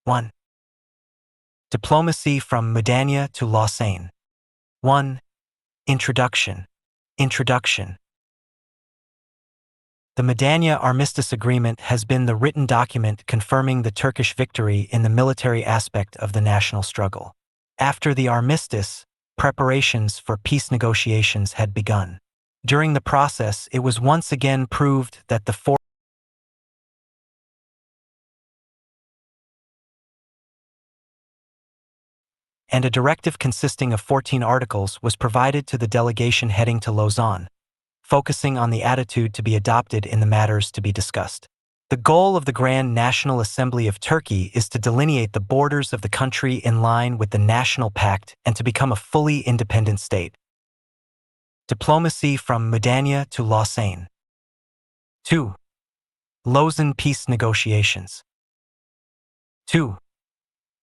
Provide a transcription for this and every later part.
1. Diplomacy from Mudanya to Laussane. 1. Introduction. The Mudanya Armistice Agreement has been the written document confirming the Turkish victory in the military aspect of the national struggle. After the armistice, preparations for peace negotiations had begun. During the process, it was once again proved that the and a directive consisting of 14 articles was provided to the delegation heading to Lausanne, focusing on the attitude to be adopted in the matters to be discussed. The goal of the Grand National Assembly of Turkey is to delineate the borders of the country in line with the National Pact and to become a fully independent state. Diplomacy from Mudanya to Lausanne. 2. Lausanne peace negotiations. 2.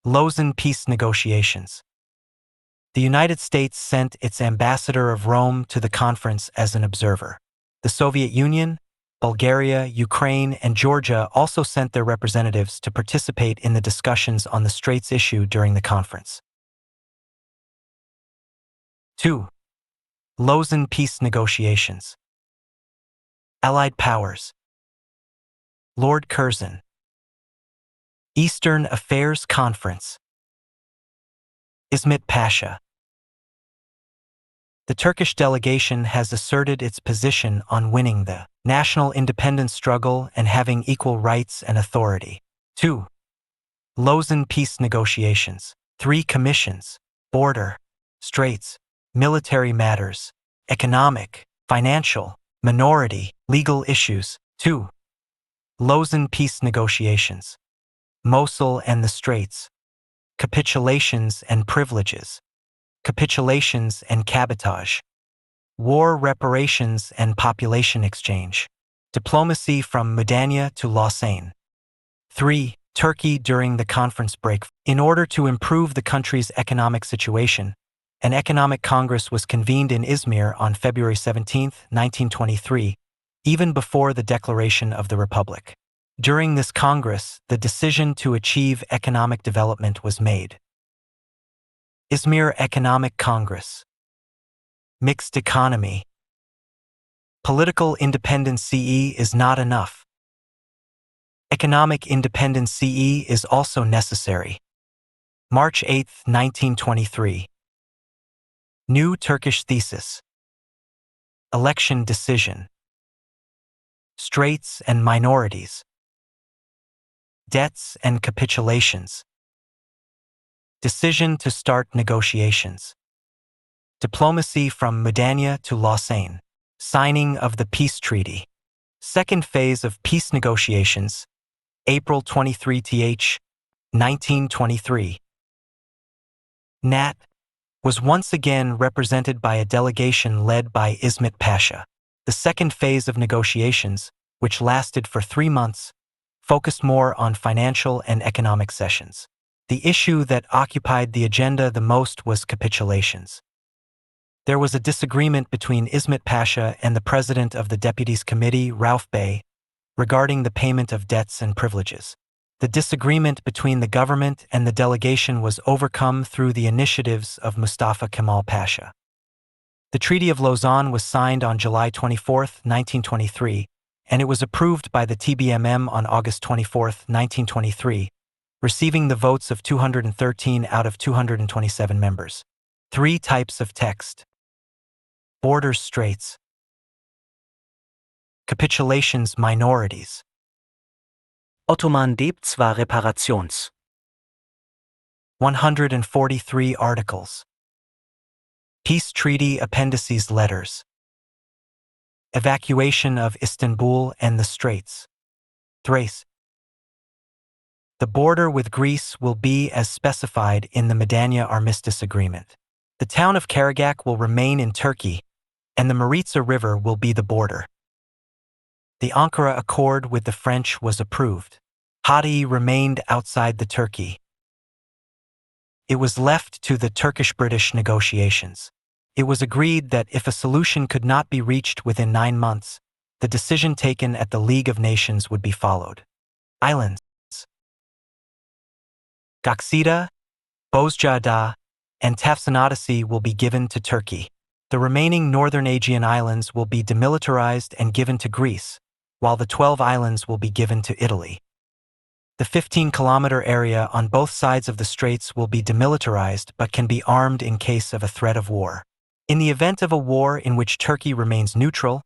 Lausanne peace negotiations. The United States sent its ambassador of Rome to the conference as an observer. The Soviet Union, Bulgaria, Ukraine, and Georgia also sent their representatives to participate in the discussions on the Straits issue during the conference. 2. Lausanne peace negotiations. Allied powers. Lord Curzon. Eastern Affairs Conference. İsmet Pasha. The Turkish delegation has asserted its position on winning the national independence struggle and having equal rights and authority. 2. Lausanne peace negotiations. 3 commissions: border, straits, military matters, economic, financial, minority, legal issues. 2. Lausanne peace negotiations. Mosul and the Straits. Capitulations and privileges. Capitulations and cabotage. War reparations and population exchange. Diplomacy from Mudanya to Lausanne. 3. Turkey during the conference break. In order to improve the country's economic situation, an economic congress was convened in Izmir on February 17, 1923, even before the declaration of the Republic. During this Congress, the decision to achieve economic development was made. Izmir Economic Congress. Mixed economy. Political independence CE is not enough. Economic independence CE is also necessary. March 8, 1923. New Turkish thesis. Election decision. Straits and minorities. Debts and capitulations. Decision to start negotiations. Diplomacy from Mudanya to Lausanne. Signing of the peace treaty. Second phase of peace negotiations. April 23th, 1923. NAT was once again represented by a delegation led by İsmet Pasha. The second phase of negotiations, which lasted for 3 months, focused more on financial and economic sessions. The issue that occupied the agenda the most was capitulations. There was a disagreement between İsmet Pasha and the president of the Deputies Committee, Rauf Bey, regarding the payment of debts and privileges. The disagreement between the government and the delegation was overcome through the initiatives of Mustafa Kemal Pasha. The Treaty of Lausanne was signed on July 24, 1923, and it was approved by the TBMM on August 24, 1923, receiving the votes of 213 out of 227 members. 3 types of text. Borders straits. Capitulations minorities. Ottoman debts war reparations. 143 articles. Peace treaty appendices letters. Evacuation of Istanbul and the Straits. Thrace. The border with Greece will be as specified in the Mudanya Armistice Agreement. The town of Karagak will remain in Turkey, and the Maritsa River will be the border. The Ankara Accord with the French was approved. Hadi remained outside the Turkey. It was left to the Turkish-British negotiations. It was agreed that if a solution could not be reached within 9 months, the decision taken at the League of Nations would be followed. Islands. Gaksida, Bozcaada, and Tafsanadasi will be given to Turkey. The remaining northern Aegean islands will be demilitarized and given to Greece, while the 12 islands will be given to Italy. The 15-kilometer area on both sides of the straits will be demilitarized but can be armed in case of a threat of war. In the event of a war in which Turkey remains neutral,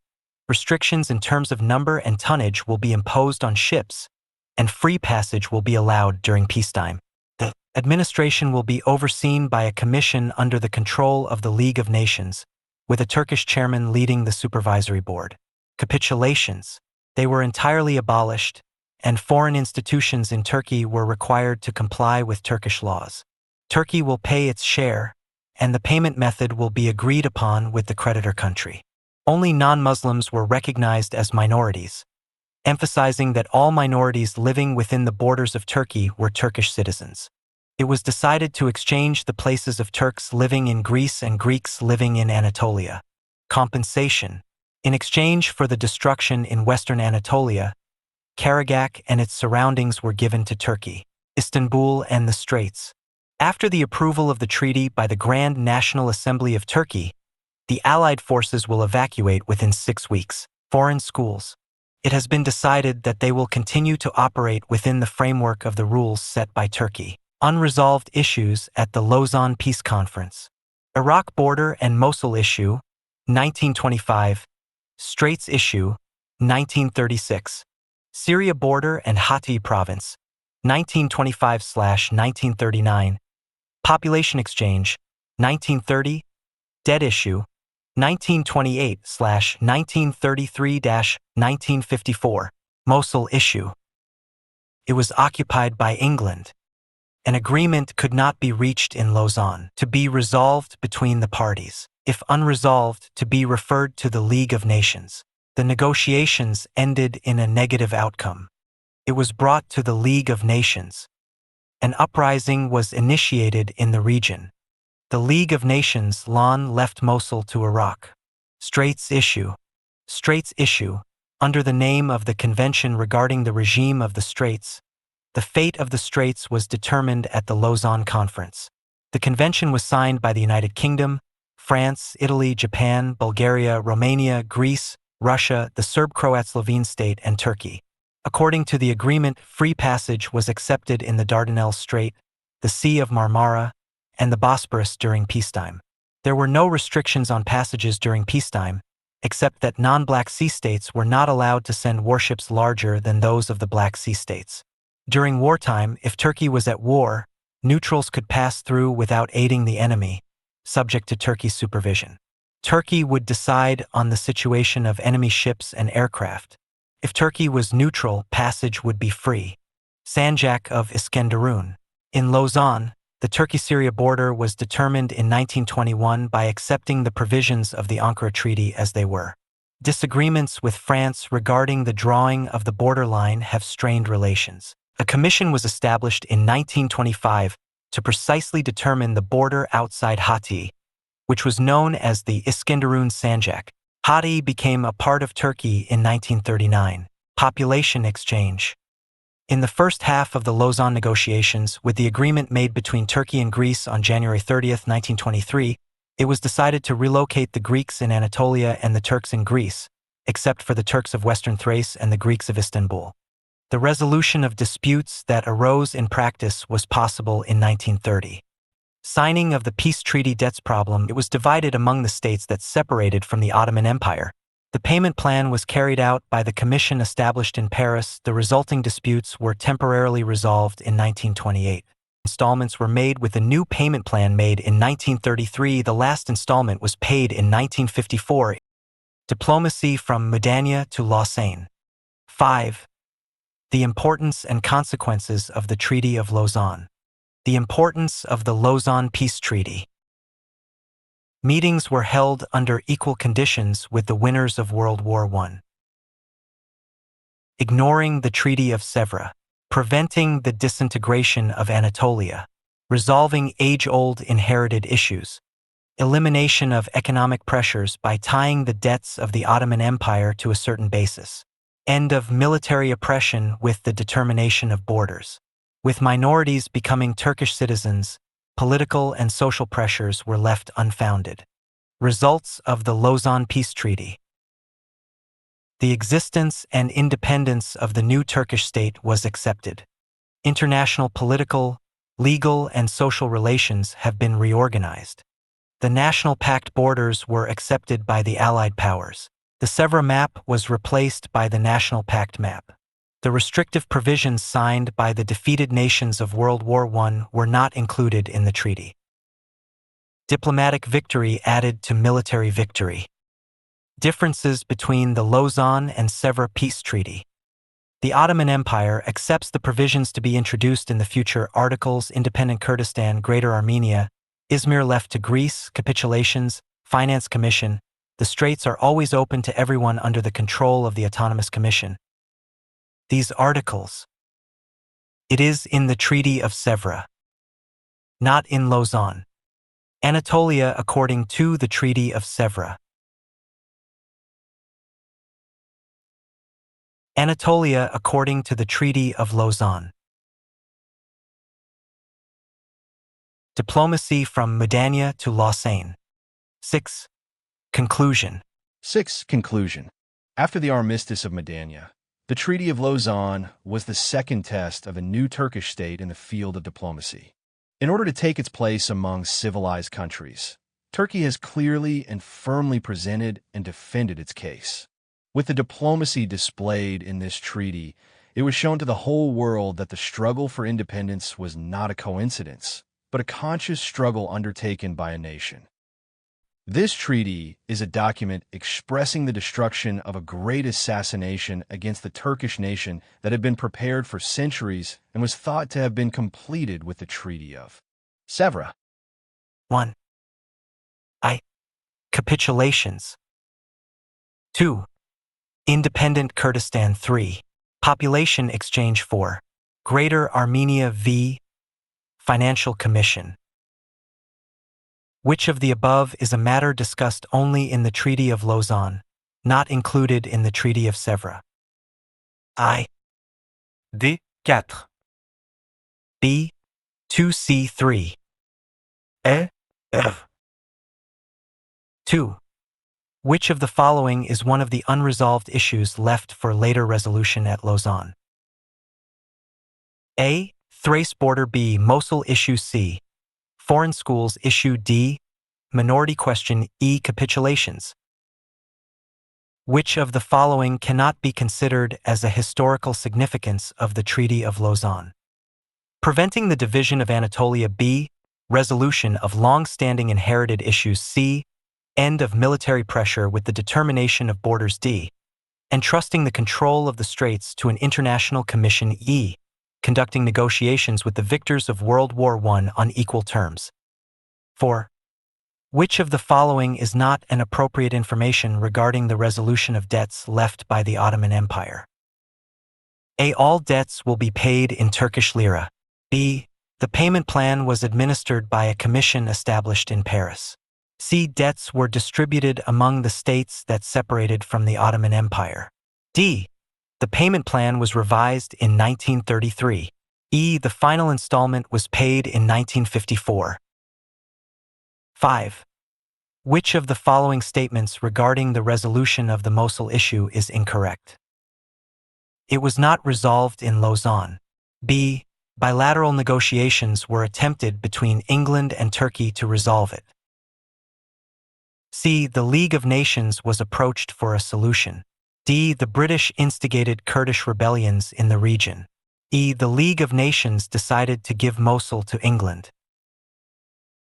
restrictions in terms of number and tonnage will be imposed on ships, and free passage will be allowed during peacetime. The administration will be overseen by a commission under the control of the League of Nations, with a Turkish chairman leading the supervisory board. Capitulations. They were entirely abolished, and foreign institutions in Turkey were required to comply with Turkish laws. Turkey will pay its share, and the payment method will be agreed upon with the creditor country. Only non-Muslims were recognized as minorities, emphasizing that all minorities living within the borders of Turkey were Turkish citizens. It was decided to exchange the places of Turks living in Greece and Greeks living in Anatolia. Compensation. In exchange for the destruction in western Anatolia, Karagak and its surroundings were given to Turkey, Istanbul and the Straits. After the approval of the treaty by the Grand National Assembly of Turkey, the Allied forces will evacuate within 6 weeks. Foreign schools. It has been decided that they will continue to operate within the framework of the rules set by Turkey. Unresolved issues at the Lausanne Peace Conference. Iraq border and Mosul issue, 1925. Straits issue, 1936. Syria border and Hatay province, 1925/1939. Population exchange, 1930. Debt issue, 1928/1933-1954. Mosul issue. It was occupied by England. An agreement could not be reached in Lausanne, to be resolved between the parties. If unresolved, to be referred to the League of Nations. The negotiations ended in a negative outcome. It was brought to the League of Nations. An uprising was initiated in the region. The League of Nations left Mosul to Iraq. Straits issue. Straits issue, under the name of the Convention regarding the regime of the Straits. The fate of the Straits was determined at the Lausanne Conference. The convention was signed by the United Kingdom, France, Italy, Japan, Bulgaria, Romania, Greece, Russia, the Serb-Croat Slovene state, and Turkey. According to the agreement, free passage was accepted in the Dardanelles Strait, the Sea of Marmara, and the Bosporus during peacetime. There were no restrictions on passages during peacetime, except that non-Black Sea states were not allowed to send warships larger than those of the Black Sea states. During wartime, if Turkey was at war, neutrals could pass through without aiding the enemy, subject to Turkey's supervision. Turkey would decide on the situation of enemy ships and aircraft. If Turkey was neutral, passage would be free. Sanjak of Iskenderun. In Lausanne, the Turkey-Syria border was determined in 1921 by accepting the provisions of the Ankara Treaty as they were. Disagreements with France regarding the drawing of the borderline have strained relations. A commission was established in 1925 to precisely determine the border outside Hatay, which was known as the Iskenderun Sanjak. Hatay became a part of Turkey in 1939. Population exchange. In the first half of the Lausanne negotiations, with the agreement made between Turkey and Greece on January 30, 1923, it was decided to relocate the Greeks in Anatolia and the Turks in Greece, except for the Turks of Western Thrace and the Greeks of Istanbul. The resolution of disputes that arose in practice was possible in 1930. Signing of the peace treaty debts problem, it was divided among the states that separated from the Ottoman Empire. The payment plan was carried out by the commission established in Paris. The resulting disputes were temporarily resolved in 1928. Installments were made with a new payment plan made in 1933. The last installment was paid in 1954. Diplomacy from Mudanya to Laussane. 5. The importance and consequences of the Treaty of Lausanne. The importance of the Lausanne Peace Treaty. Meetings were held under equal conditions with the winners of World War I. Ignoring the Treaty of Sèvres. Preventing the disintegration of Anatolia. Resolving age-old inherited issues. Elimination of economic pressures by tying the debts of the Ottoman Empire to a certain basis. End of military oppression with the determination of borders. With minorities becoming Turkish citizens, political and social pressures were left unfounded. Results of the Lausanne Peace Treaty. The existence and independence of the new Turkish state was accepted. International political, legal, and social relations have been reorganized. The national pact borders were accepted by the Allied powers. The Sèvres map was replaced by the National Pact map. The restrictive provisions signed by the defeated nations of World War I were not included in the treaty. Diplomatic victory added to military victory. Differences between the Lausanne and Sèvres Peace Treaty. The Ottoman Empire accepts the provisions to be introduced in the future articles: independent Kurdistan, Greater Armenia, Izmir left to Greece, capitulations, Finance Commission. The straits are always open to everyone under the control of the Autonomous Commission. These articles. It is in the Treaty of Sèvres, not in Lausanne. Anatolia according to the Treaty of Sèvres. Anatolia according to the Treaty of Lausanne. Diplomacy from Mudanya to Laussane. 6. Conclusion. 6. Conclusion. After the armistice of Mudanya, the Treaty of Lausanne was the second test of a new Turkish state in the field of diplomacy. In order to take its place among civilized countries, Turkey has clearly and firmly presented and defended its case. With the diplomacy displayed in this treaty, it was shown to the whole world that the struggle for independence was not a coincidence, but a conscious struggle undertaken by a nation. This treaty is a document expressing the destruction of a great assassination against the Turkish nation that had been prepared for centuries and was thought to have been completed with the Treaty of Sèvres. 1. Capitulations. 2. Independent Kurdistan. 3. Population exchange. 4. Greater Armenia v. Financial Commission. Which of the above is a matter discussed only in the Treaty of Lausanne, not included in the Treaty of Sèvres? I. D. 4. B. 2C3. E. F. 2. Which of the following is one of the unresolved issues left for later resolution at Lausanne? A. Thrace border. B. Mosul issue. C. Foreign schools issue. D. Minority question. E. Capitulations. Which of the following cannot be considered as a historical significance of the Treaty of Lausanne? Preventing the division of Anatolia. B. Resolution of long-standing inherited issues. C. End of military pressure with the determination of borders. D. Entrusting the control of the straits to an international commission. E. Conducting negotiations with the victors of World War I on equal terms. 4. Which of the following is not an appropriate information regarding the resolution of debts left by the Ottoman Empire? A. All debts will be paid in Turkish lira. B. The payment plan was administered by a commission established in Paris. C. Debts were distributed among the states that separated from the Ottoman Empire. D. The payment plan was revised in 1933. E. The final installment was paid in 1954. 5. Which of the following statements regarding the resolution of the Mosul issue is incorrect? It was not resolved in Lausanne. B. Bilateral negotiations were attempted between England and Turkey to resolve it. C. The League of Nations was approached for a solution. D. The British instigated Kurdish rebellions in the region. E. The League of Nations decided to give Mosul to England.